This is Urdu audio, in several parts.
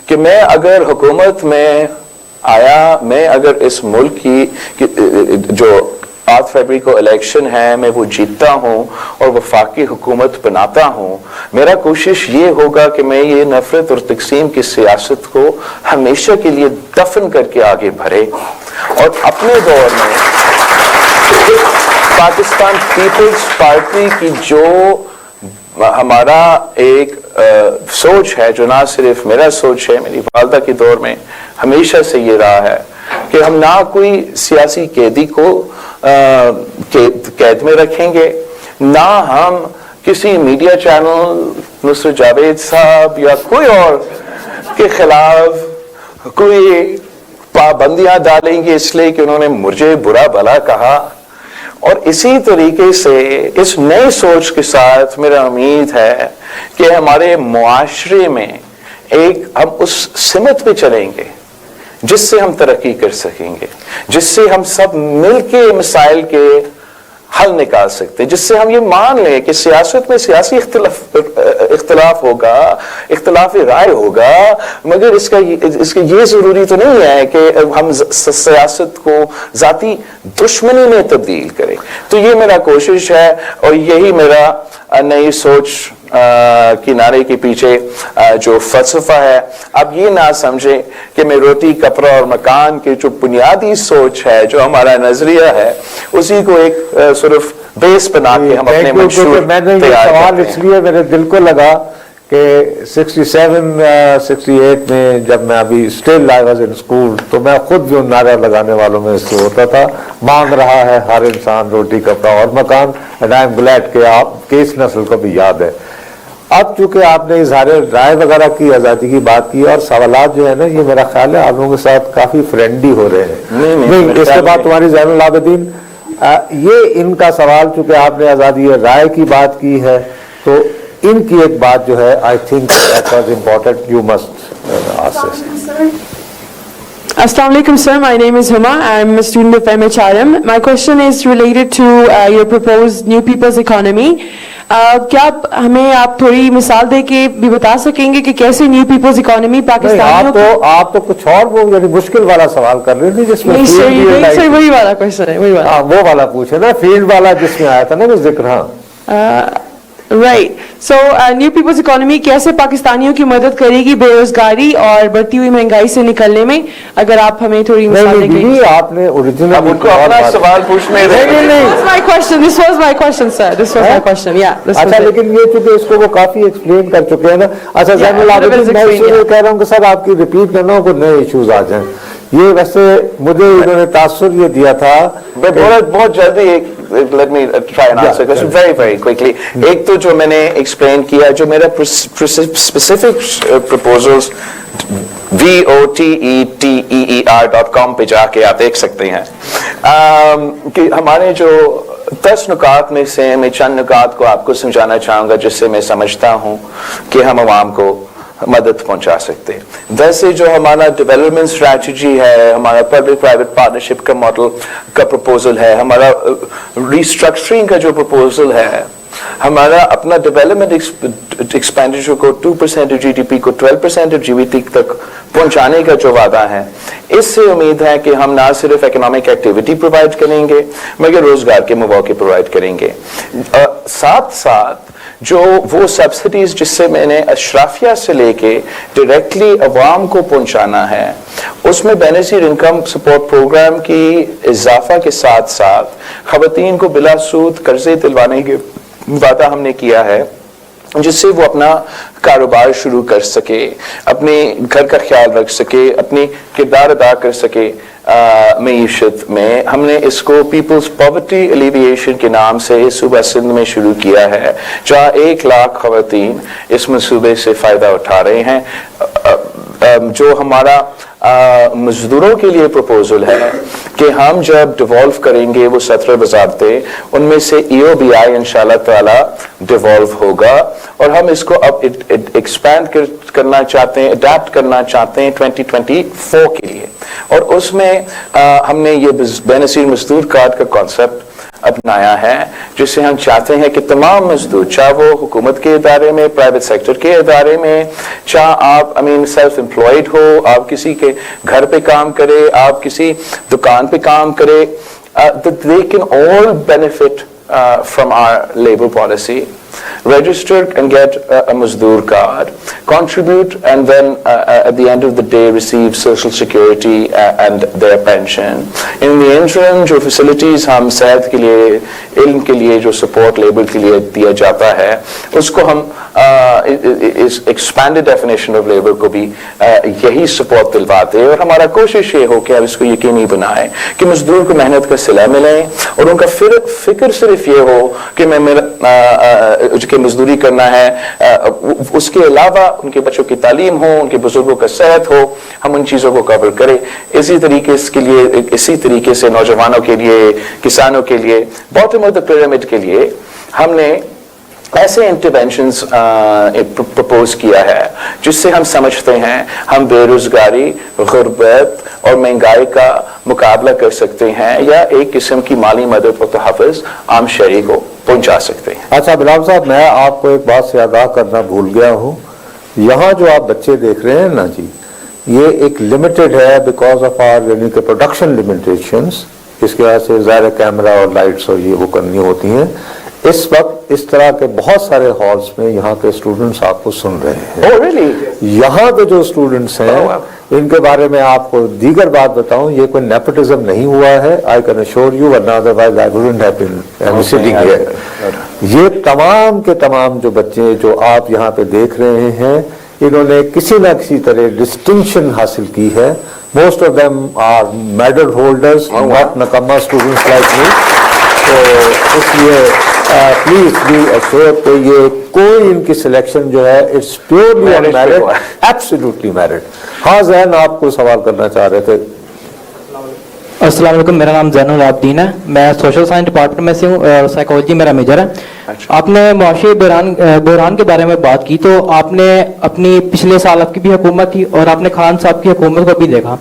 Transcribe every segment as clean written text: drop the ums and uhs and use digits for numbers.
کہ میں اگر حکومت میں آیا، میں اگر اس ملک کی جو 8 فروری کو الیکشن ہے میں وہ جیتتا ہوں اور وفاقی حکومت بناتا ہوں، میرا کوشش یہ ہوگا کہ میں یہ نفرت اور تقسیم کی سیاست کو ہمیشہ کے لیے دفن کر کے آگے بڑھے، اور اپنے دور میں پاکستان پیپلز پارٹی کی جو ہمارا ایک سوچ ہے، جو نہ صرف میرا سوچ ہے، میری والدہ کے دور میں ہمیشہ سے یہ رہا ہے کہ ہم نہ کوئی سیاسی قیدی کو قید میں رکھیں گے، نہ ہم کسی میڈیا چینل نصرت جاوید صاحب یا کوئی اور کے خلاف کوئی پابندیاں ڈالیں گے اس لیے کہ انہوں نے مجھے برا بھلا کہا۔ اور اسی طریقے سے اس نئی سوچ کے ساتھ میرا امید ہے کہ ہمارے معاشرے میں ہم اس سمت پہ چلیں گے جس سے ہم ترقی کر سکیں گے، جس سے ہم سب مل کے مسائل کے حل نکال سکتے، جس سے ہم یہ مان لیں کہ سیاست میں سیاسی اختلاف ہوگا، اختلاف رائے ہوگا، مگر اس کا یہ ضروری تو نہیں ہے کہ ہم سیاست کو ذاتی دشمنی میں تبدیل کریں۔ تو یہ میرا کوشش ہے، اور یہی میرا نئی سوچ کی نعرے کے پیچھے جو فلسفہ ہے۔ اب یہ نہ سمجھیں کہ میں روٹی کپڑا اور مکان کے جو بنیادی سوچ ہے، جو ہمارا نظریہ ہے، اسی کو ایک صرف بیس بنا کے ہم اپنے منشور میں نے یہ سوال اس لیے میرے دل کو لگا کہ 67-68 میں جب میں ابھی still I was in school, تو میں خود جو نعرہ لگانے والوں میں سے ہوتا تھا، مانگ رہا ہے ہر انسان روٹی کپڑا اور مکان، اینڈ آئی ایم گلیڈ کہ آپ کی اس نسل کو بھی یاد ہے۔ اب چونکہ آپ نے اظہار رائے وغیرہ کی، آزادی کی بات کی، اور سوالات جو ہے نا، یہ میرا خیال ہے آپ لوگوں کے ساتھ کافی فرینڈلی ہو رہے ہیں۔ نہیں، اس کے بعد تمہاری زین العابدین، یہ ان کا سوال چونکہ آپ نے آزادی رائے کی بات کی ہے، تو ان کی ایک بات جو ہے I think that was important, you must ask. Assalamu alaikum, sir. My name is Huma. I'm a student of MHRM. My question is related to your proposed New People's Economy. کیا ہمیں آپ تھوڑی مثال دے کے بھی بتا سکیں گے کہ کیسے نیو پیپلز اکانومی پاکستان؟ آپ تو کچھ اور وہ یعنی مشکل والا سوال کر رہے تھے جس میں وہی والا کوشچن ہے، وہ والا پوچھے نا، فیلڈ والا جس میں آیا تھا نا وہ ذکر۔ ہاں رائٹ، سو نیو پیپلز اکانومی کیسے پاکستانیوں کی مدد کرے گی بے روزگاری اور بڑھتی ہوئی مہنگائی سے نکلنے میں؟ اگر آپ ہمیں تھوڑی مثال دیں گے۔ آپ نے اوریجنل ان کو اپنا سوال پوچھنے اچھا، لیکن یہ چونکہ اس کو وہ کافی ایکسپلین کر چکے ہیں نا۔ اچھا زین العابدین، میں اس لیے کہہ رہا ہوں کہ سر آپ کی ریپیٹ کرنا ہو، کوئی نئے ایشوز آ جائیں۔ یہ ویسے مجھے انہوں نے تاثر یہ دیا تھا، بہت جلدی let me try and answer question very very quickly. ایک تو جو میں نے ایکسپلین کیا، جو میرا specific proposals voteter.com پہ جا کے آپ دیکھ سکتے ہیں کہ ہمارے جو 10 نکات میں سے میں چند نکات کو آپ کو سمجھانا چاہوں گا جس سے میں سمجھتا ہوں کہ ہم عوام کو مدد پہنچا سکتے ہیں۔ ویسے جو ہمارا ڈیولپمنٹ اسٹریٹجی ہے، ہمارا پبلک پرائیویٹ پارٹنرشپ کا ماڈل کا پروپوزل ہے، ہمارا ریسٹرکچرنگ کا جو پروپوزل ہے، ہمارا اپنا ڈیولپمنٹ ایکسپینڈیچر کو 2% آف GDP کو 12% آف GDP تک پہنچانے کا جو وعدہ ہے، اس سے امید ہے کہ ہم نہ صرف اکنامک ایکٹیویٹی پرووائڈ کریں گے مگر روزگار کے مواقع پرووائڈ کریں گے۔ ساتھ ساتھ جو وہ سبسڈیز جس سے میں نے اشرافیہ سے لے کے ڈائریکٹلی عوام کو پہنچانا ہے، اس میں بے نظیر انکم سپورٹ پروگرام کی اضافہ کے ساتھ ساتھ خواتین کو بلا سود قرضے دلوانے کے وعدہ ہم نے کیا ہے، جس سے وہ اپنا کاروبار شروع کر سکے، اپنے گھر کا خیال رکھ سکے، اپنی کردار ادا کر سکے معیشت میں۔ ہم نے اس کو پیپلز پاورٹی ایلیویشن کے نام سے صوبہ سندھ میں شروع کیا ہے، جہاں 1 لاکھ خواتین اس منصوبے سے فائدہ اٹھا رہے ہیں۔ جو ہمارا مزدوروں کے لیے پروپوزل ہے کہ ہم جب ڈیوالو کریں گے وہ 17 وزارتیں، ان میں سے EOBI انشاءاللہ تعالی ڈیوالو ہوگا، اور ہم اس کو اب ایکسپینڈ کرنا چاہتے ہیں، اڈیپٹ کرنا چاہتے ہیں 2024 کے لیے، اور اس میں ہم نے یہ بے نظیر مزدور کارڈ کا کانسیپٹ اپنایا ہے جس سے ہم چاہتے ہیں کہ تمام مزدور, چاہے وہ حکومت کے ادارے میں, پرائیویٹ سیکٹر کے ادارے میں, چاہے آپ سیلف امپلائڈ ہو, آپ کسی کے گھر پہ کام کرے, آپ کسی دکان پہ کام کرے, that they can all benefit from our labor policy, register and get a Mazdoor card, contribute, and then at the end of the day receive social security and their pension. In the interim جو facilities ہم صحت کے لیے, علم کے لیے, جو support labor کے لیے دیا جاتا ہے, اس کو ہم اس expanded definition of labor کو بھی یہی support دلواتے ہیں, اور ہمارا کوشش یہ ہو کہ آپ اس کو یقینی بنائیں کہ مزدور کو محنت کا صلہ ملے, اور ان کا فکر صرف یہ ہو کہ میں کہ مزدوری کرنا ہے, اس کے علاوہ ان کے بچوں کی تعلیم ہو, ان کے بزرگوں کا صحت ہو, ہم ان چیزوں کو کور کریں. اسی طریقے سے نوجوانوں کے لیے, کسانوں کے لیے, باٹم آف دا پیرامڈ کے لیے ہم نے ایسے انٹرونشنز پرپوز کیا ہے جس سے ہم سمجھتے ہیں ہم بے روزگاری, غربت اور مہنگائی کا مقابلہ کر سکتے ہیں, یا ایک قسم کی مالی مدد و تحفظ عام شہری کو پہنچا سکتے ہیں. اچھا بلال صاحب, میں آپ کو ایک بات سے آگاہ کرنا بھول گیا ہوں. یہاں جو آپ بچے دیکھ رہے ہیں نا جی, یہ ایک لمیٹڈ ہے بیکاز آف آر یعنی کہ پروڈکشن لمیٹیشنز. اس کی وجہ سے ظاہر کیمرہ اور لائٹس اور یہ وہ کرنی ہوتی ہیں. اس وقت اس طرح کے بہت سارے ہالز میں یہاں کے اسٹوڈنٹس آپ کو سن رہے ہیں. Oh, really? یہاں کے جو اسٹوڈنٹس ہیں ان کے بارے میں آپ کو دیگر بات بتاؤں, یہ کوئی نیپوٹزم نہیں ہوا ہے. I can assure you, otherwise I wouldn't have been sitting here. یہ تمام کے تمام جو بچے جو آپ یہاں پہ دیکھ رہے ہیں, انہوں نے کسی نہ کسی طرح ڈسٹنکشن حاصل کی ہے. Most of them are medal holders, not نکما students like me. تو اس لیے پلیز بی ایشورڈ کہ یہ کوئی ان کی سلیکشن جو ہے it's purely on merit, absolutely merit. ہاں زین, آپ کو سوال کرنا چاہ رہے تھے. السلام علیکم, میرا نام زین العابدین ہے, میں سوشل سائنس ڈپارٹمنٹ میں سے ہوں اور سائیکالوجی میرا میجر ہے. آپ نے معاشی بحران کے بارے میں بات کی, تو آپ نے اپنی پچھلے سال آپ کی بھی حکومت تھی اور آپ نے خان صاحب کی حکومت کو بھی دیکھا,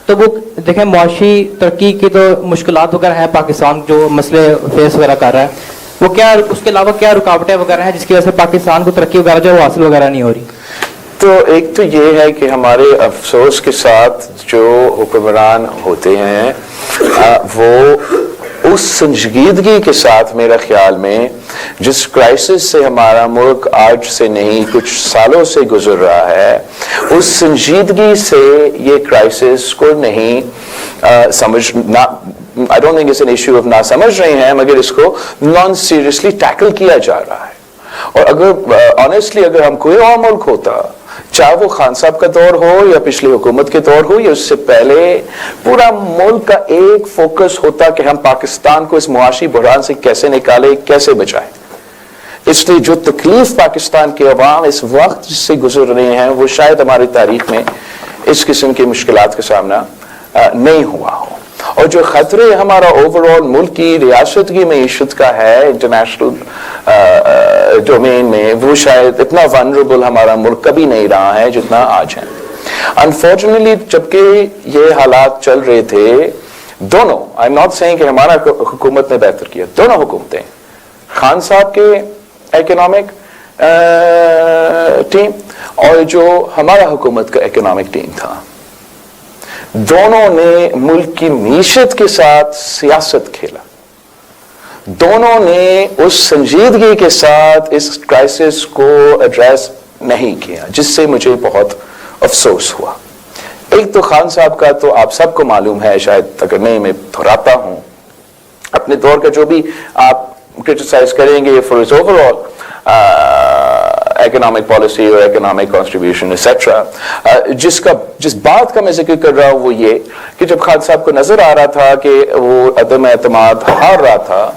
تو وہ دیکھیں معاشی ترقی کی تو مشکلات وغیرہ ہیں, پاکستان جو مسئلے فیس وغیرہ کر رہا ہے, وہ کیا اس کے علاوہ کیا رکاوٹیں وغیرہ ہیں جس کی وجہ سے پاکستان کو ترقی وغیرہ جو حاصل وغیرہ نہیں ہو رہی؟ تو ایک تو یہ ہے کہ ہمارے افسوس کے ساتھ جو حکمران ہوتے ہیں وہ اس سنجیدگی کے ساتھ میرا خیال میں جس کرائسس سے ہمارا ملک آج سے نہیں کچھ سالوں سے گزر رہا ہے, اس سنجیدگی سے یہ کرائسس کو نہیں سمجھنا. I don't think it's an issue of نہ سمجھ رہے ہیں, مگر اس کو نان سیریسلی ٹیکل کیا جا رہا ہے. اور اگر آنیسٹلی اگر ہم کوئی اور ملک ہوتا, چاہے وہ خان صاحب کا دور ہو یا پچھلی حکومت کے دور ہو یا اس سے پہلے, پورا ملک کا ایک فوکس ہوتا کہ ہم پاکستان کو اس معاشی بحران سے کیسے نکالے, کیسے بچائیں. اس لیے جو تکلیف پاکستان کے عوام اس وقت جس سے گزر رہے ہیں وہ شاید ہماری تاریخ میں اس قسم کی مشکلات کا سامنا نہیں ہوا ہو. اور جو خطرے ہمارا اوور آل ملک کی ریاست کی معیشت کا ہے انٹرنیشنل ڈومین میں, وہ شاید اتنا ونربل ہمارا ملک کبھی نہیں رہا ہے جتنا آج ہے. انفارچونیٹلی جبکہ یہ حالات چل رہے تھے, دونوں, آئی ایم ناٹ سیئنگ کہ ہمارا حکومت نے بہتر کیا, دونوں حکومتیں, خان صاحب کے اکنامک ٹیم اور جو ہمارا حکومت کا اکنامک ٹیم تھا, دونوں نے ملک کی معیشت کے ساتھ سیاست کھیلا. دونوں نے اس سنجیدگی کے ساتھ اس کرائسس کو ایڈریس نہیں کیا, جس سے مجھے بہت افسوس ہوا. ایک تو خان صاحب کا تو آپ سب کو معلوم ہے, شاید اگر نہیں میں دہراتا ہوں, اپنے دور کا جو بھی آپ کرٹیسائز کریں گے for his over all economic policy اور economic contribution etc. جس بات کا میں ذکر کر رہا ہوں وہ یہ کہ جب خان صاحب کو نظر آ رہا تھا کہ وہ عدم اعتماد ہار رہا تھا,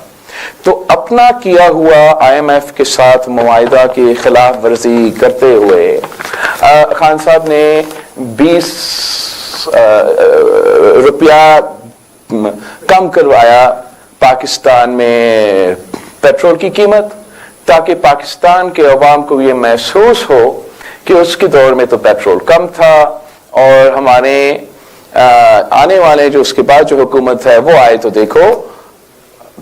تو اپنا کیا ہوا IMF کے ساتھ معاہدہ کی خلاف ورزی کرتے ہوئے خان صاحب نے 20 روپیہ کم کروایا پاکستان میں پیٹرول کی قیمت, تاکہ پاکستان کے عوام کو یہ محسوس ہو کہ اس کے دور میں تو پیٹرول کم تھا, اور ہمارے آنے والے جو اس کے بعد جو حکومت ہے وہ آئے تو دیکھو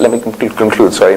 let me conclude, sorry,